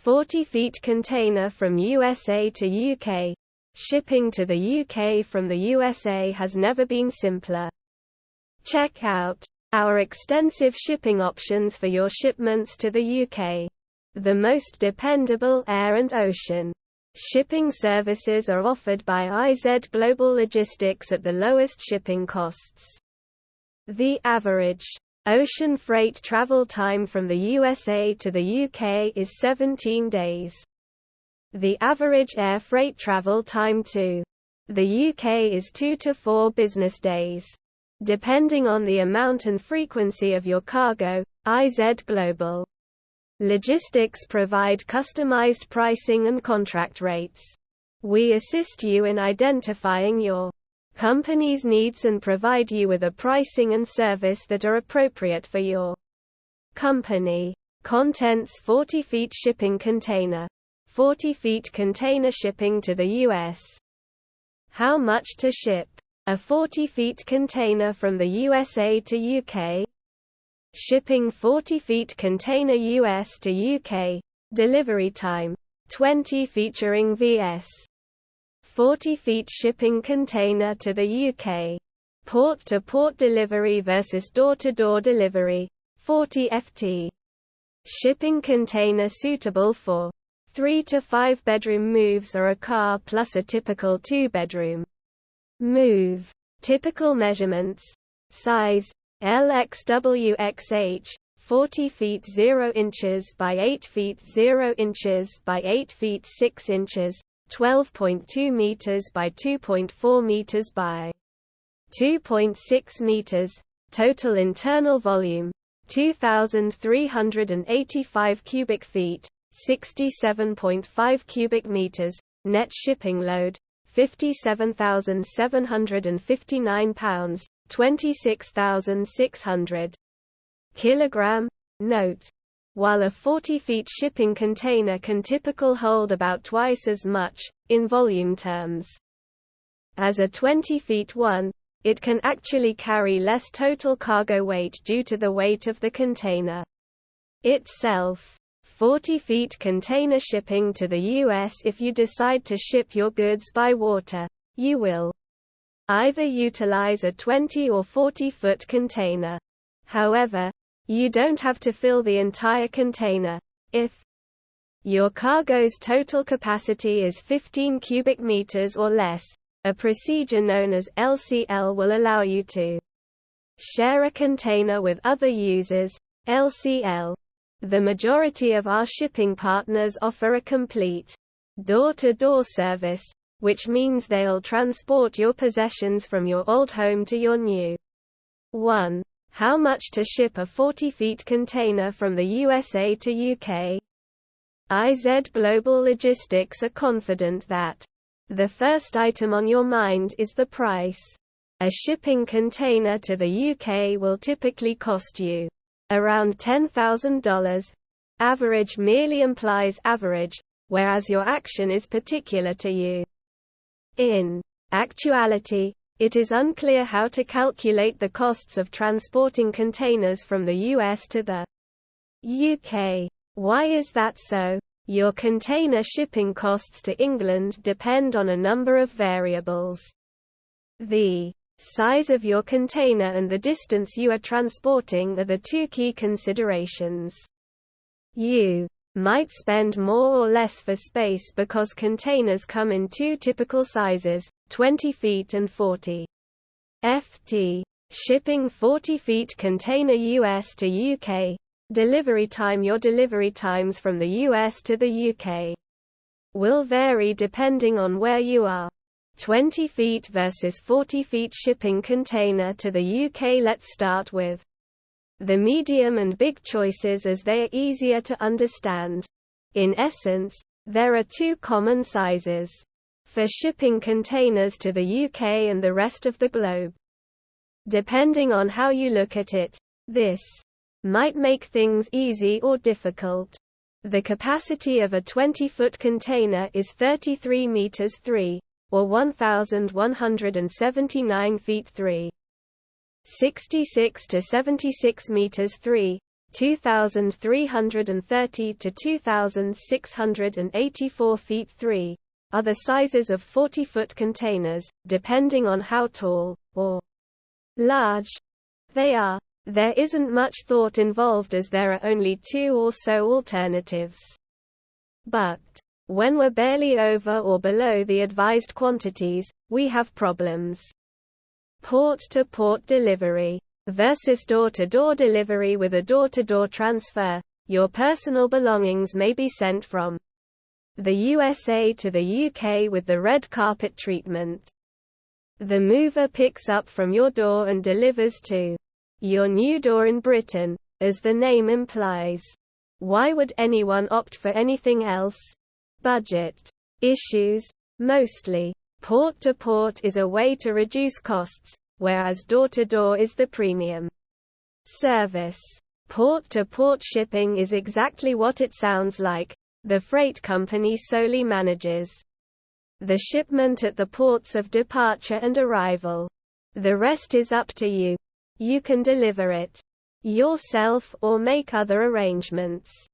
40 feet container from USA to UK. Shipping to the UK from the USA has never been simpler. Check out our extensive shipping options for your shipments to the UK. The most dependable air and ocean shipping services are offered by IZ Global Logistics at the lowest shipping costs. The average ocean freight travel time from the USA to the UK is 17 days. The average air freight travel time to the UK is 2 to 4 business days. Depending on the amount and frequency of your cargo, IZ Global Logistics provide customized pricing and contract rates. We assist you in identifying your company's needs and provide you with a pricing and service that are appropriate for your company. Contents: 40 feet shipping container. 40 feet container shipping to the US. How much to ship a 40 feet container from the USA to UK? Shipping 40 feet container US to UK. Delivery time 20 featuring VS. 40 feet shipping container to the UK. Port to port delivery versus door to door delivery 40 FT. Shipping container suitable for 3 to 5 bedroom moves or a car plus a typical 2-bedroom move. Typical measurements: size LXWXH 40 feet 0 inches by 8 feet 0 inches by 8 feet 6 inches, 12.2 meters by 2.4 meters by 2.6 meters. Total internal volume 2,385 cubic feet, 67.5 cubic meters. Net shipping load 57,759 pounds, 26,600 kilogram. Note: while a 40 feet shipping container can typically hold about twice as much, in volume terms, as a 20 feet one, it can actually carry less total cargo weight due to the weight of the container itself. 40 feet container shipping to the US. If you decide to ship your goods by water, you will either utilize a 20 or 40 foot container. However, you don't have to fill the entire container. If your cargo's total capacity is 15 cubic meters or less, a procedure known as LCL will allow you to share a container with other users. LCL. The majority of our shipping partners offer a complete door-to-door service, which means they'll transport your possessions from your old home to your new one. How much to ship a 40 feet container from the USA to UK? IZ Global Logistics are confident that the first item on your mind is the price. A shipping container to the UK will typically cost you around $10,000. Average merely implies average, whereas your action is particular to you. In actuality, it is unclear how to calculate the costs of transporting containers from the US to the UK. Why is that so? Your container shipping costs to England depend on a number of variables. The size of your container and the distance you are transporting are the two key considerations. You might spend more or less for space because containers come in two typical sizes, 20 feet and 40 ft. Shipping 40 feet container US to UK. Delivery time. Your delivery times from the US to the UK will vary depending on where you are. 20 feet versus 40 feet shipping container to the UK. Let's start with the medium and big choices as they are easier to understand. In essence, there are two common sizes for shipping containers to the UK and the rest of the globe. Depending on how you look at it, this might make things easy or difficult. The capacity of a 20-foot container is 33 meters 3, or 1,179 feet 3. 66 to 76 meters 3, 2,330 to 2,684 feet 3, are the sizes of 40-foot containers, depending on how tall, or large, they are. There isn't much thought involved as there are only 2 or so alternatives. But when we're barely over or below the advised quantities, we have problems. Port-to-port delivery versus door-to-door delivery. With a door-to-door transfer, your personal belongings may be sent from the USA to the UK with the red carpet treatment. The mover picks up from your door and delivers to your new door in Britain, as the name implies. Why would anyone opt for anything else? Budget issues. Mostly, port-to-port is a way to reduce costs, whereas door-to-door is the premium service. Port-to-port shipping is exactly what it sounds like. The freight company solely manages the shipment at the ports of departure and arrival. The rest is up to you. You can deliver it yourself or make other arrangements.